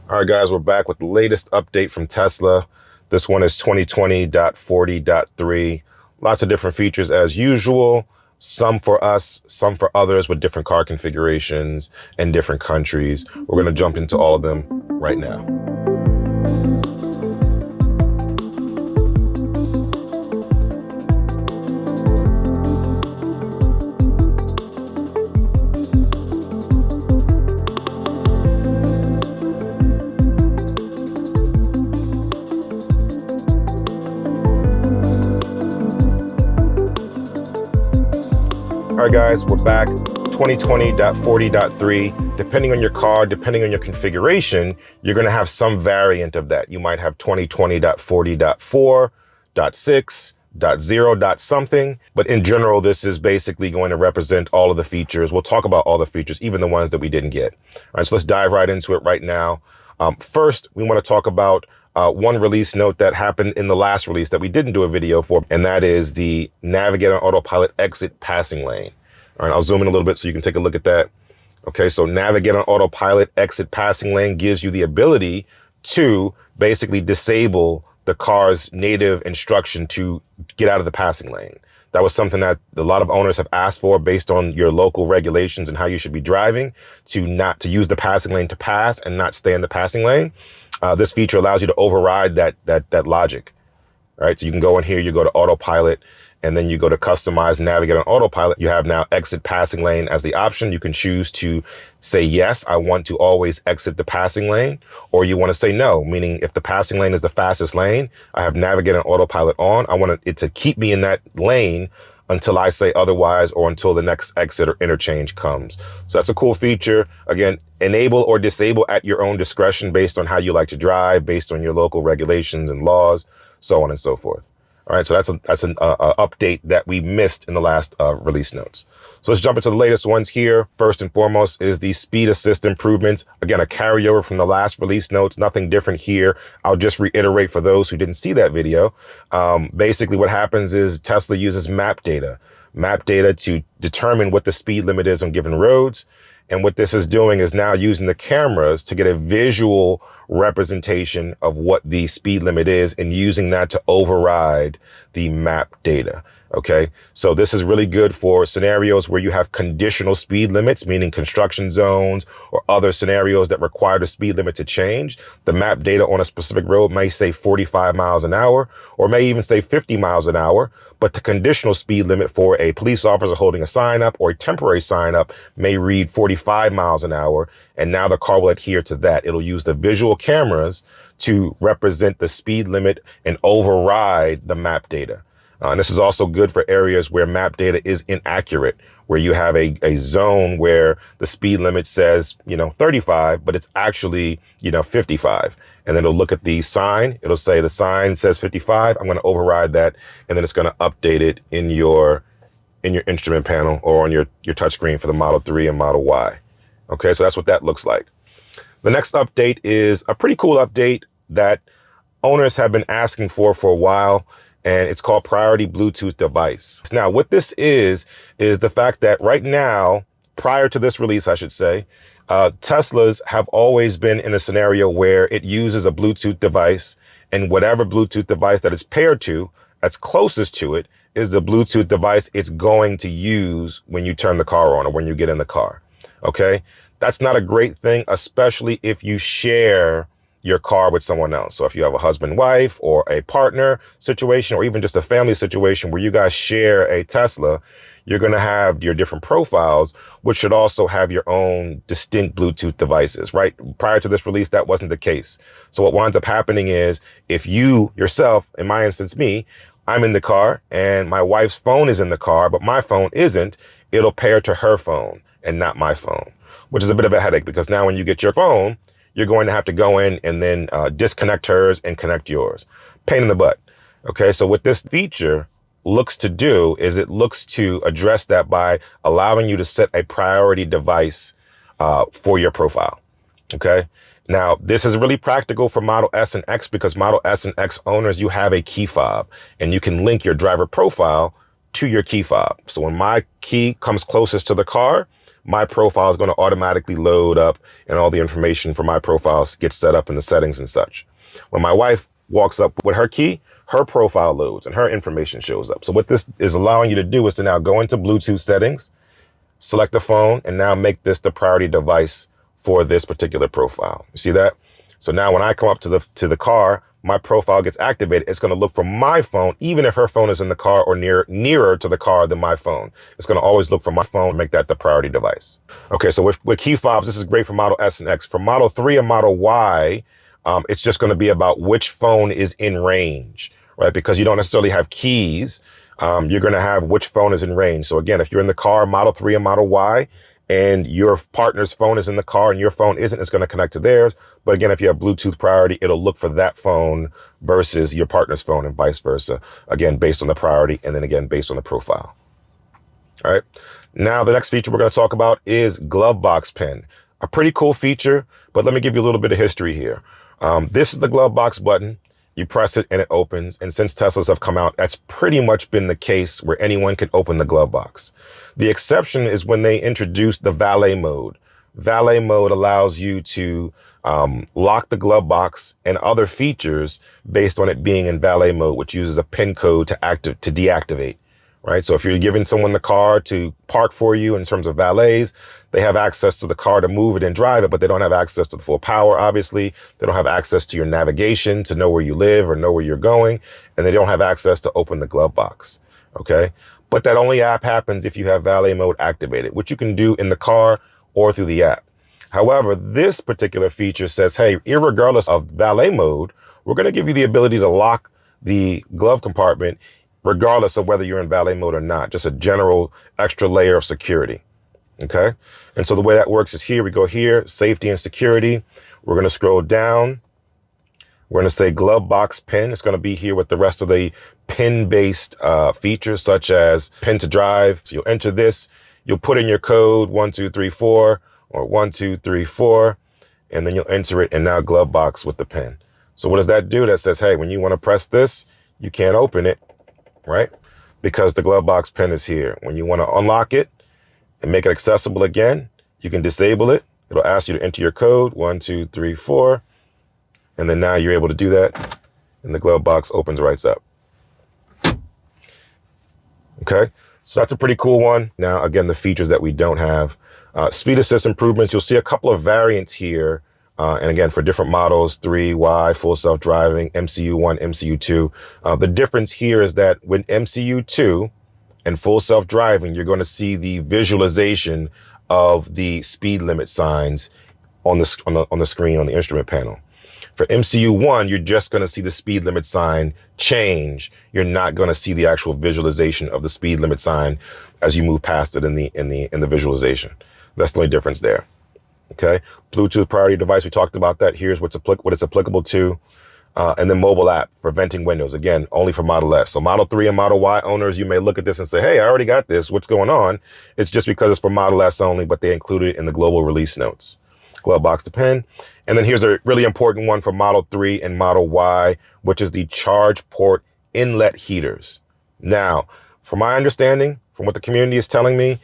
All right, guys, we're back with the latest update from Tesla. This one is 2020.40.3. Lots of different features as usual. Some for us, some for others with different car configurations and different countries. We're going to jump into all of them right now. All right, guys, we're back. 2020.40.3. Depending on your car, depending on your configuration, you're going to have some variant of that. You might have 2020.40.4.6. .0 something, but in general, this is basically going to represent all of the features. We'll talk about all the features, even the ones that we didn't get. All right, so let's dive right into it right now. First, we want to talk about one release note that happened in the last release that we didn't do a video for, and that is the Navigator Autopilot exit passing lane. All right, I'll zoom in a little bit so you can take a look at that. Okay, so Navigator Autopilot exit passing lane gives you the ability to basically disable the car's native instruction to get out of the passing lane. That was something that a lot of owners have asked for based on your local regulations and how you should be driving, to use the passing lane to pass and not stay in the passing lane. This feature allows you to override that logic. All right, so you can go in here, you go to Autopilot, and then you go to Customize Navigator on Autopilot. You have now Exit Passing Lane as the option. You can choose to say, yes, I want to always exit the passing lane, or you want to say no, meaning if the passing lane is the fastest lane, I have Navigator on Autopilot on. I want it to keep me in that lane until I say otherwise, or until the next exit or interchange comes. So that's a cool feature. Again, enable or disable at your own discretion based on how you like to drive, based on your local regulations and laws, so on and so forth. All right, so that's an update that we missed in the last release notes. So let's jump into the latest ones here. First and foremost is the speed assist improvements. Again, a carryover from the last release notes, nothing different here. I'll just reiterate for those who didn't see that video. Basically what happens is Tesla uses map data to determine what the speed limit is on given roads. And what this is doing is now using the cameras to get a visual representation of what the speed limit is and using that to override the map data. Okay, so this is really good for scenarios where you have conditional speed limits, meaning construction zones or other scenarios that require the speed limit to change. The map data on a specific road may say 45 miles an hour, or may even say 50 miles an hour, but the conditional speed limit for a police officer holding a sign up or a temporary sign up may read 45 miles an hour. And now the car will adhere to that. It'll use the visual cameras to represent the speed limit and override the map data. And this is also good for areas where map data is inaccurate, where you have a zone where the speed limit says, 35, but it's actually, 55. And then it'll look at the sign. It'll say the sign says 55. I'm going to override that. And then it's going to update it in your instrument panel or on your touchscreen for the Model 3 and Model Y. Okay, so that's what that looks like. The next update is a pretty cool update that owners have been asking for a while. And it's called Priority Bluetooth Device. Now, what this is the fact that right now, prior to this release, I should say, Teslas have always been in a scenario where it uses a Bluetooth device, and whatever Bluetooth device that it's paired to, that's closest to it, is the Bluetooth device it's going to use when you turn the car on or when you get in the car. Okay? That's not a great thing, especially if you share your car with someone else. So if you have a husband, wife, or a partner situation, or even just a family situation where you guys share a Tesla, you're going to have your different profiles, which should also have your own distinct Bluetooth devices, right? Prior to this release, that wasn't the case. So what winds up happening is if you yourself, in my instance, me, I'm in the car and my wife's phone is in the car, but my phone isn't, it'll pair to her phone and not my phone, which is a bit of a headache because now when you get your phone, you're going to have to go in and then disconnect hers and connect yours. Pain in the butt. Okay, so what this feature looks to do is it looks to address that by allowing you to set a priority device for your profile. Okay, now this is really practical for Model S and X because Model S and X owners, you have a key fob and you can link your driver profile to your key fob. So when my key comes closest to the car, my profile is going to automatically load up and all the information for my profiles gets set up in the settings and such. When my wife walks up with her key, her profile loads and her information shows up. So what this is allowing you to do is to now go into Bluetooth settings, select the phone, and now make this the priority device for this particular profile. You see that? So now when I come up to the car, my profile gets activated. It's going to look for my phone, even if her phone is in the car or nearer to the car than my phone. It's going to always look for my phone and make that the priority device. Okay, so with key fobs, this is great for Model S and X. For Model 3 and Model Y, it's just going to be about which phone is in range, right? Because you don't necessarily have keys. You're going to have which phone is in range. So again, if you're in the car, Model 3 and Model Y, and your partner's phone is in the car and your phone isn't, it's going to connect to theirs. But again, if you have Bluetooth priority, it'll look for that phone versus your partner's phone and vice versa. Again, based on the priority, and then again, based on the profile. All right. Now, the next feature we're going to talk about is Glovebox Pen. A pretty cool feature, but let me give you a little bit of history here. This is the Glovebox button. You press it and it opens. And since Teslas have come out, that's pretty much been the case where anyone can open the glove box. The exception is when they introduced the valet mode. Valet mode allows you to lock the glove box and other features based on it being in valet mode, which uses a PIN code to deactivate. Right. So if you're giving someone the car to park for you in terms of valets, they have access to the car to move it and drive it, but they don't have access to the full power. Obviously, they don't have access to your navigation to know where you live or know where you're going. And they don't have access to open the glove box. OK, but that only app happens if you have valet mode activated, which you can do in the car or through the app. However, this particular feature says, hey, irregardless of valet mode, we're going to give you the ability to lock the glove compartment regardless of whether you're in valet mode or not, just a general extra layer of security. Okay. And so the way that works is here, we go here, safety and security. We're going to scroll down. We're going to say Glovebox Pen. It's going to be here with the rest of the pin-based features, such as pin to drive. So you'll enter this, you'll put in your code 1234 or 1234, and then you'll enter it, and now Glovebox with the pen. So what does that do? That says, hey, when you want to press this, you can't open it. Right? Because the Glovebox Pen is here. When you want to unlock it and make it accessible again, you can disable it. It'll ask you to enter your code 1234. And then now you're able to do that. And the Glovebox opens right up. Okay. So that's a pretty cool one. Now, again, the features that we don't have. Speed assist improvements. You'll see a couple of variants here. And again, for different models, 3Y, full self-driving, MCU1, MCU2. The difference here is that with MCU2 and full self-driving, you're going to see the visualization of the speed limit signs on the screen, on the instrument panel. For MCU1, you're just going to see the speed limit sign change. You're not going to see the actual visualization of the speed limit sign as you move past it in the visualization. That's the only difference there. Okay, Bluetooth priority device. We talked about that. Here's what it's applicable to. And then mobile app for venting windows. Again, only for Model S. So Model 3 and Model Y owners, you may look at this and say, hey, I already got this. What's going on? It's just because it's for Model S only, but they included it in the global release notes. Glovebox Pen. And then here's a really important one for Model 3 and Model Y, which is the Charge Port Inlet heaters. Now, from my understanding, from what the community is telling me,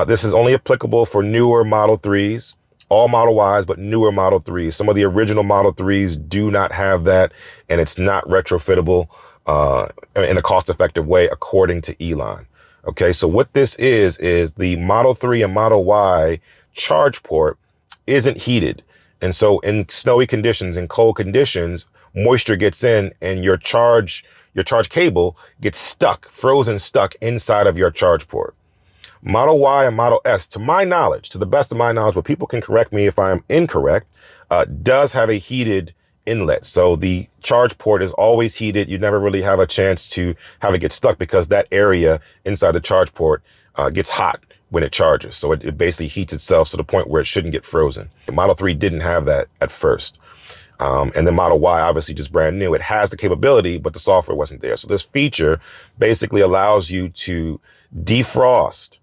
this is only applicable for newer Model 3s. All Model Ys, but newer Model 3s. Some of the original Model 3s do not have that, and it's not retrofittable in a cost-effective way, according to Elon. Okay, so what this is the Model 3 and Model Y charge port isn't heated. And so in snowy conditions, in cold conditions, moisture gets in and your charge cable gets frozen stuck inside of your charge port. Model Y and Model S, to my knowledge, to the best of my knowledge, but people can correct me if I am incorrect, does have a heated inlet. So the charge port is always heated. You never really have a chance to have it get stuck because that area inside the charge port gets hot when it charges. So it basically heats itself to the point where it shouldn't get frozen. The Model 3 didn't have that at first. And then Model Y, obviously just brand new. It has the capability, but the software wasn't there. So this feature basically allows you to defrost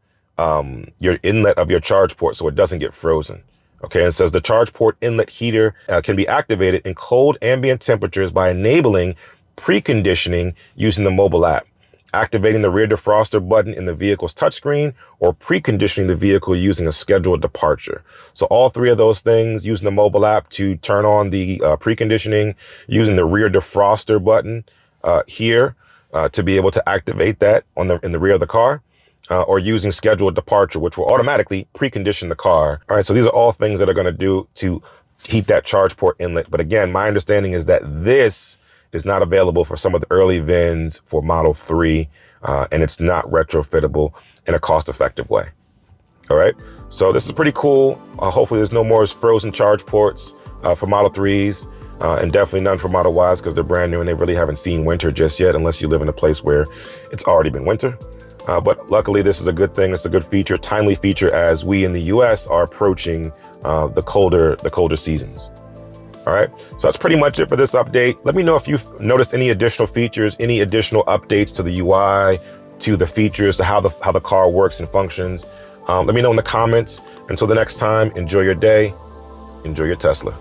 your inlet of your charge port so it doesn't get frozen. Okay, and it says the charge port inlet heater can be activated in cold ambient temperatures by enabling preconditioning using the mobile app. activating the rear defroster button in the vehicle's touchscreen, or preconditioning the vehicle using a scheduled departure. So all three of those things, using the mobile app to turn on the preconditioning, using the rear defroster button here to be able to activate that in the rear of the car, or using scheduled departure, which will automatically precondition the car. All right, so these are all things that are going to do to heat that charge port inlet. But again, my understanding is that this is not available for some of the early VINs for Model 3, and it's not retrofittable in a cost-effective way. All right, so this is pretty cool. Hopefully there's no more frozen charge ports for Model 3s, and definitely none for Model Ys, because they're brand new and they really haven't seen winter just yet, unless you live in a place where it's already been winter. But luckily, this is a good thing. It's a good feature, timely feature, as we in the US are approaching the colder seasons. All right, so that's pretty much it for this update. Let me know if you've noticed any additional features, any additional updates to the UI, to the features, to how the car works and functions. Let me know in the comments. Until the next time, enjoy your day, enjoy your Tesla.